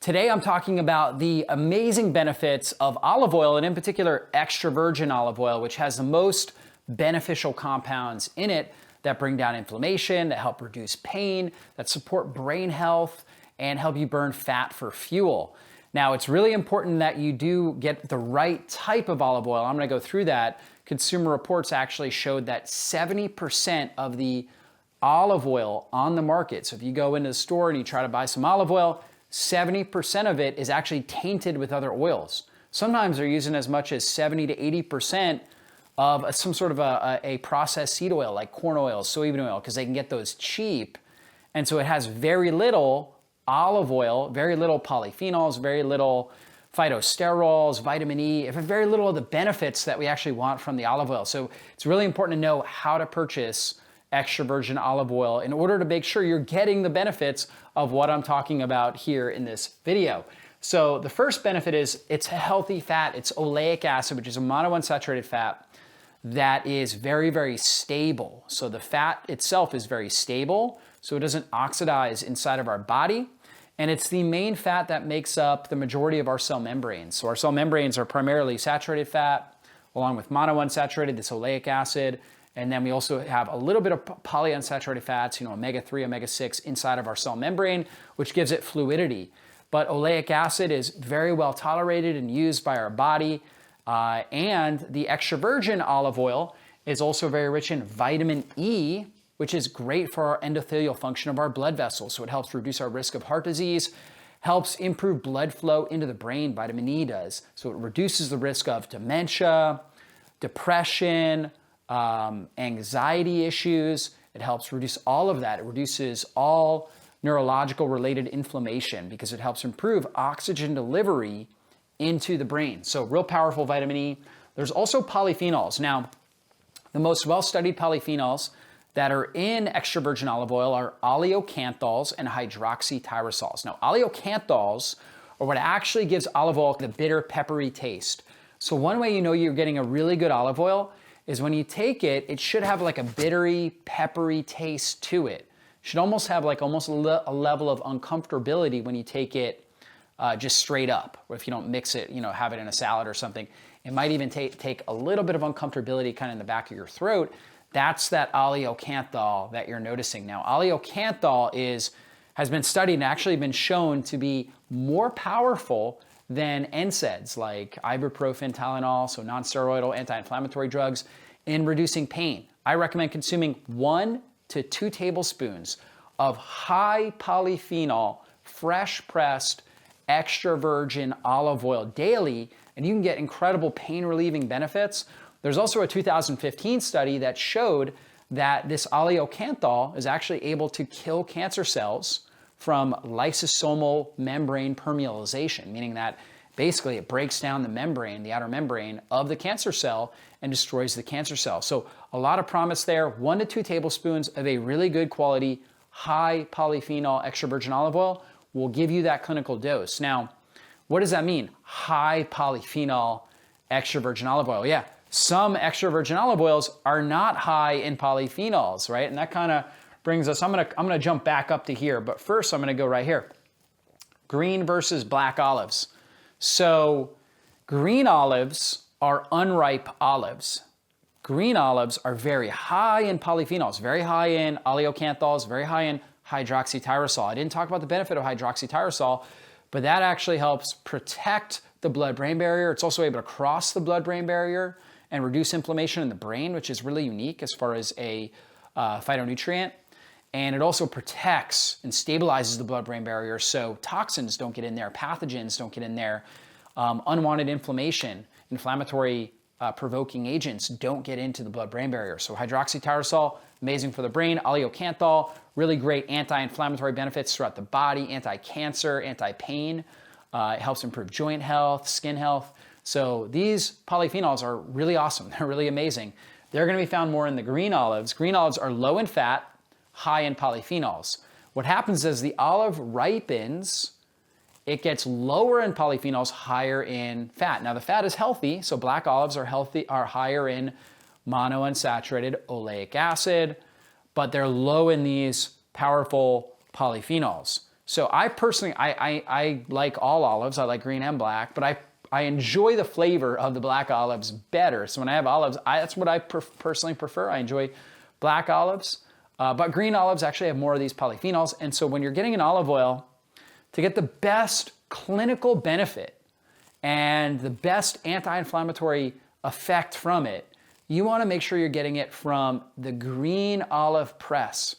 Today I'm talking about the amazing benefits of olive oil, and in particular extra virgin olive oil, which has the most beneficial compounds in it that bring down inflammation, that help reduce pain, that support brain health, and help you burn fat for fuel. Now, it's really important that you do get the right type of olive oil. I'm going to go through that. Consumer Reports actually showed that 70% of the olive oil on the market, so if you go into the store and you try to buy some olive oil, 70% of it is actually tainted with other oils. Sometimes they're using as much as 70 to 80% of some sort of a processed seed oil like corn oil, soybean oil, because they can get those cheap. And so it has very little olive oil, very little polyphenols, very little phytosterols, vitamin E, very little of the benefits that we actually want from the olive oil. So it's really important to know how to purchase extra virgin olive oil in order to make sure you're getting the benefits of what I'm talking about here in this video. So the first benefit is it's a healthy fat. It's oleic acid, which is a monounsaturated fat that is very, very stable. So the fat itself is very stable, so it doesn't oxidize inside of our body. And it's the main fat that makes up the majority of our cell membranes. So our cell membranes are primarily saturated fat, along with monounsaturated, this oleic acid. And then we also have a little bit of polyunsaturated fats, omega-3, omega-6 inside of our cell membrane, which gives it fluidity. But oleic acid is very well tolerated and used by our body. And the extra virgin olive oil is also very rich in vitamin E, which is great for our endothelial function of our blood vessels. So it helps reduce our risk of heart disease, helps improve blood flow into the brain, vitamin E does. So it reduces the risk of dementia, depression, anxiety issues. It helps reduce all of that. It reduces all neurological related inflammation because it helps improve oxygen delivery into the brain. So real powerful vitamin E. There's also polyphenols. Now, the most well-studied polyphenols that are in extra virgin olive oil are oleocanthals and hydroxytyrosols. Now, oleocanthals are what actually gives olive oil the bitter, peppery taste. So one way you know you're getting a really good olive oil is when you take it, it should have like a bittery, peppery taste to it. It should almost have like a level of uncomfortability when you take it just straight up, or if you don't mix it, have it in a salad or something. It might even take a little bit of uncomfortability kind of in the back of your throat. That's that oleocanthal that you're noticing. Now, oleocanthal has been studied and actually been shown to be more powerful than NSAIDs like Ibuprofen, Tylenol, so non-steroidal anti-inflammatory drugs, in reducing pain. I recommend consuming 1 to 2 tablespoons of high polyphenol, fresh pressed, extra virgin olive oil daily, and you can get incredible pain relieving benefits. There's also a 2015 study that showed that this oleocanthal is actually able to kill cancer cells from lysosomal membrane permeabilization, meaning that basically it breaks down the membrane, the outer membrane of the cancer cell and destroys the cancer cell. So a lot of promise there. 1 to 2 tablespoons of a really good quality, high polyphenol extra virgin olive oil will give you that clinical dose. Now, what does that mean? High polyphenol extra virgin olive oil. Yeah, some extra virgin olive oils are not high in polyphenols, right? And that kind of brings us, I'm gonna jump back up to here, but first I'm gonna go right here. Green versus black olives. So green olives are unripe olives. Green olives are very high in polyphenols, very high in oleocanthals, very high in hydroxytyrosol. I didn't talk about the benefit of hydroxytyrosol, but that actually helps protect the blood-brain barrier. It's also able to cross the blood-brain barrier and reduce inflammation in the brain, which is really unique as far as a phytonutrient. And it also protects and stabilizes the blood-brain barrier so toxins don't get in there, pathogens don't get in there, unwanted inflammation, inflammatory provoking agents don't get into the blood-brain barrier. So hydroxytyrosol, amazing for the brain. Oleocanthal, really great anti-inflammatory benefits throughout the body, anti-cancer, anti-pain. It helps improve joint health, skin health. So these polyphenols are really awesome. They're really amazing. They're going to be found more in the green olives. Green olives are low in fat, high in polyphenols. What happens as the olive ripens, it gets lower in polyphenols, higher in fat. Now the fat is healthy, so black olives are higher in monounsaturated oleic acid, but they're low in these powerful polyphenols. So I personally, I like all olives. I like green and black, but I enjoy the flavor of the black olives better. So when I have olives, that's what I personally prefer. I enjoy black olives, but green olives actually have more of these polyphenols. And so when you're getting an olive oil, to get the best clinical benefit and the best anti-inflammatory effect from it, you want to make sure you're getting it from the green olive press.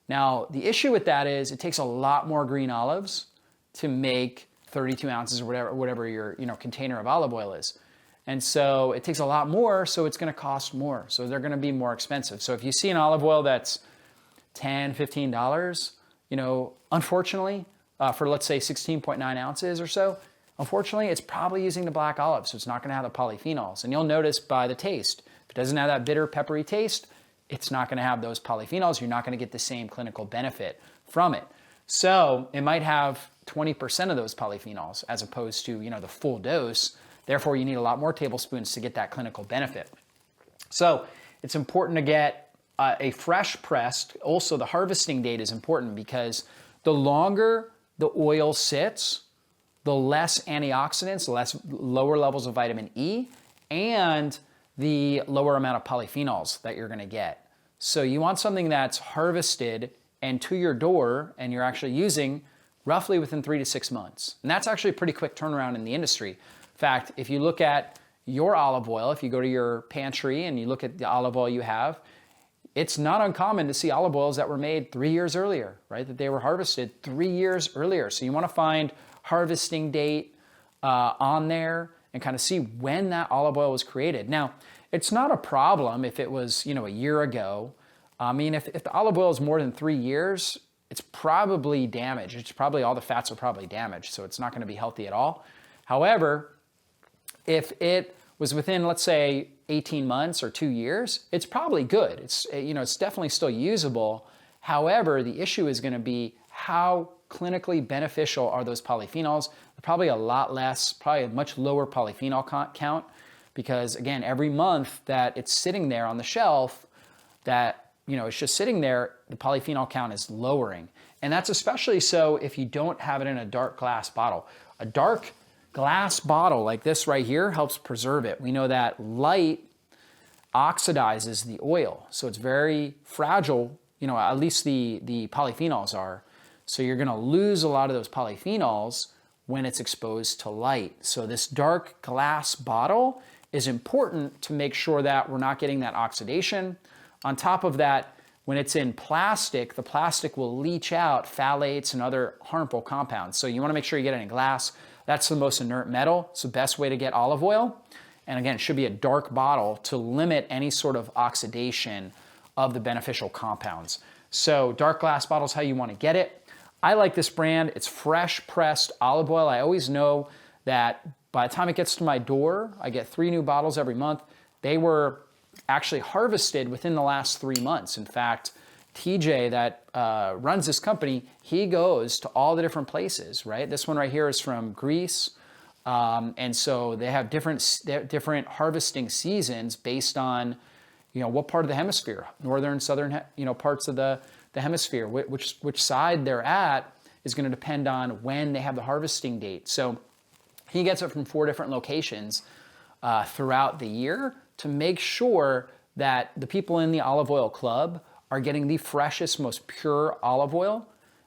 Now, the issue with that is it takes a lot more green olives to make 32 ounces or whatever your container of olive oil is. And so it takes a lot more, so it's going to cost more. So they're going to be more expensive. So if you see an olive oil that's $10, $15, unfortunately, for let's say 16.9 ounces or so, unfortunately, it's probably using the black olive, so it's not going to have the polyphenols. And you'll notice by the taste, if it doesn't have that bitter, peppery taste, it's not going to have those polyphenols. You're not going to get the same clinical benefit from it. So it might have 20% of those polyphenols as opposed to the full dose. Therefore, you need a lot more tablespoons to get that clinical benefit. So it's important to get a fresh pressed. Also, the harvesting date is important because the longer the oil sits, the less antioxidants, lower levels of vitamin E, and the lower amount of polyphenols that you're going to get. So you want something that's harvested and to your door, and you're actually using roughly within 3 to 6 months. And that's actually a pretty quick turnaround in the industry. In fact, if you look at your olive oil, if you go to your pantry and you look at the olive oil you have, it's not uncommon to see olive oils that were made 3 years earlier, right? That they were harvested 3 years earlier. So you want to find harvesting date on there and kind of see when that olive oil was created. Now, it's not a problem if it was, a year ago. I mean, if the olive oil is more than 3 years, it's probably damaged. It's probably, all the fats are probably damaged, so it's not going to be healthy at all. However, if it was within, let's say, 18 months or 2 years, it's probably good. It's definitely still usable. However, the issue is going to be how clinically beneficial are those polyphenols. They're probably a lot less, probably a much lower polyphenol count, because again, every month that it's sitting there on the shelf, that it's just sitting there, the polyphenol count is lowering. And that's especially so if you don't have it in a dark glass bottle. A dark glass bottle like this right here helps preserve it. We know that light oxidizes the oil, so it's very fragile, at least the polyphenols are. So you're gonna lose a lot of those polyphenols when it's exposed to light. So this dark glass bottle is important to make sure that we're not getting that oxidation. On top of that, when it's in plastic, the plastic will leach out phthalates and other harmful compounds. So you want to make sure you get it in glass. That's the most inert metal. It's the best way to get olive oil. And again, it should be a dark bottle to limit any sort of oxidation of the beneficial compounds. So dark glass bottle is how you want to get it. I like this brand. It's fresh pressed olive oil. I always know that by the time it gets to my door, I get 3 new bottles every month. They were actually harvested within the last 3 months. In fact, TJ that runs this company, he goes to all the different places, right? This one right here is from Greece. And so they have different harvesting seasons based on, what part of the hemisphere, northern, southern, parts of the hemisphere, which side they're at is going to depend on when they have the harvesting date. So he gets it from 4 different locations throughout the year to make sure that the people in the olive oil club are getting the freshest, most pure olive oil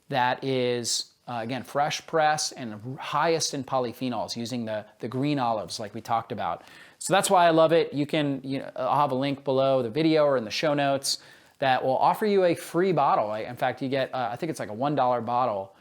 that is, again, fresh pressed and highest in polyphenols using the green olives like we talked about. So that's why I love it. You can, I'll have a link below the video or in the show notes that will offer you a free bottle. In fact, you get, I think it's like a $1 bottle,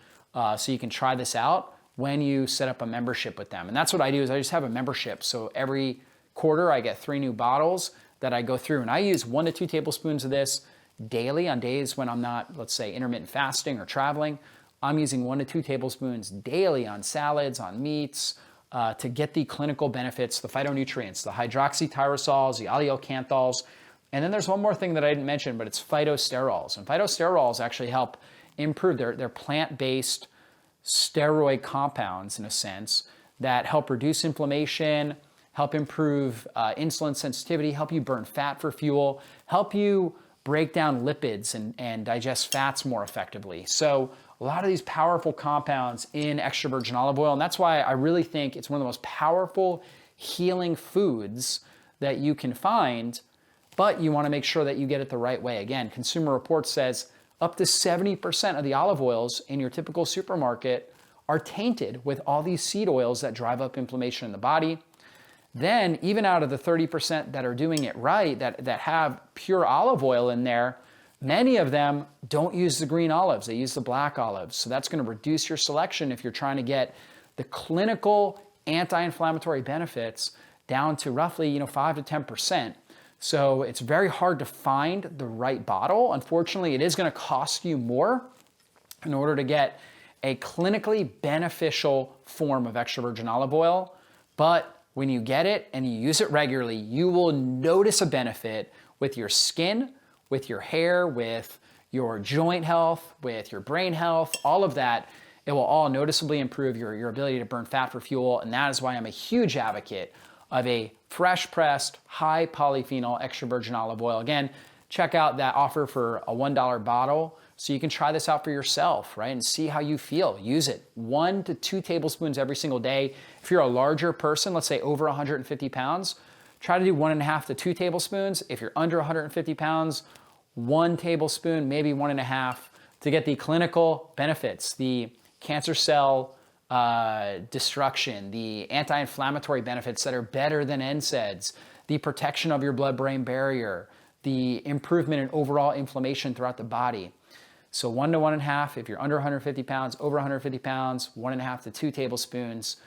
so you can try this out when you set up a membership with them. And that's what I do, is I just have a membership. So every quarter I get 3 new bottles that I go through, and I use 1 to 2 tablespoons of this daily on days when I'm not, let's say, intermittent fasting or traveling. I'm using 1 to 2 tablespoons daily on salads, on meats, to get the clinical benefits, the phytonutrients, the hydroxytyrosols, the oleocanthals. And then there's one more thing that I didn't mention, but it's phytosterols. And phytosterols actually help improve, they're plant-based steroid compounds in a sense that help reduce inflammation, help improve insulin sensitivity, help you burn fat for fuel, help you break down lipids and digest fats more effectively. So a a lot of these powerful compounds in extra virgin olive oil. And that's why I really think it's one of the most powerful healing foods that you can find, but you want to make sure that you get it the right way. Again, Consumer Reports says up to 70% of the olive oils in your typical supermarket are tainted with all these seed oils that drive up inflammation in the body. Then even out of the 30% that are doing it right, that have pure olive oil in there, many of them don't use the green olives, they use the black olives. So that's going to reduce your selection if you're trying to get the clinical anti-inflammatory benefits down to roughly 5 to 10%. So it's very hard to find the right bottle. Unfortunately, it is going to cost you more in order to get a clinically beneficial form of extra virgin olive oil. But when you get it and you use it regularly, you will notice a benefit with your skin, with your hair, with your joint health, with your brain health, all of that. It will all noticeably improve your ability to burn fat for fuel. And that is why I'm a huge advocate of a fresh pressed, high polyphenol extra virgin olive oil. Again, check out that offer for a $1 bottle so you can try this out for yourself, right? And see how you feel. Use it 1 to 2 tablespoons every single day. If you're a larger person, let's say over 150 pounds, try to do 1.5 to 2 tablespoons. If you're under 150 pounds, 1 tablespoon, maybe 1.5 to get the clinical benefits, the cancer cell destruction, the anti-inflammatory benefits that are better than NSAIDs, the protection of your blood-brain barrier, the improvement in overall inflammation throughout the body. So 1 to 1.5 if you're under 150 pounds, over 150 pounds, 1.5 to 2 tablespoons,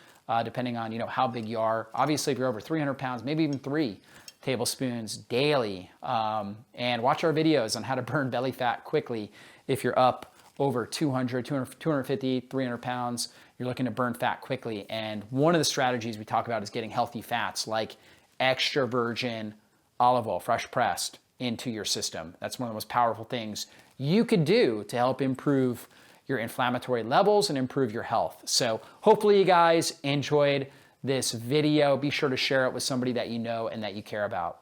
depending on how big you are. Obviously, if you're over 300 pounds, maybe even 3 tablespoons daily. And watch our videos on how to burn belly fat quickly if you're up over 250, 300 pounds. You're looking to burn fat quickly. And one of the strategies we talk about is getting healthy fats like extra virgin olive oil, fresh pressed, into your system. That's one of the most powerful things you could do to help improve your inflammatory levels and improve your health. So hopefully you guys enjoyed this video. Be sure to share it with somebody that you know and that you care about.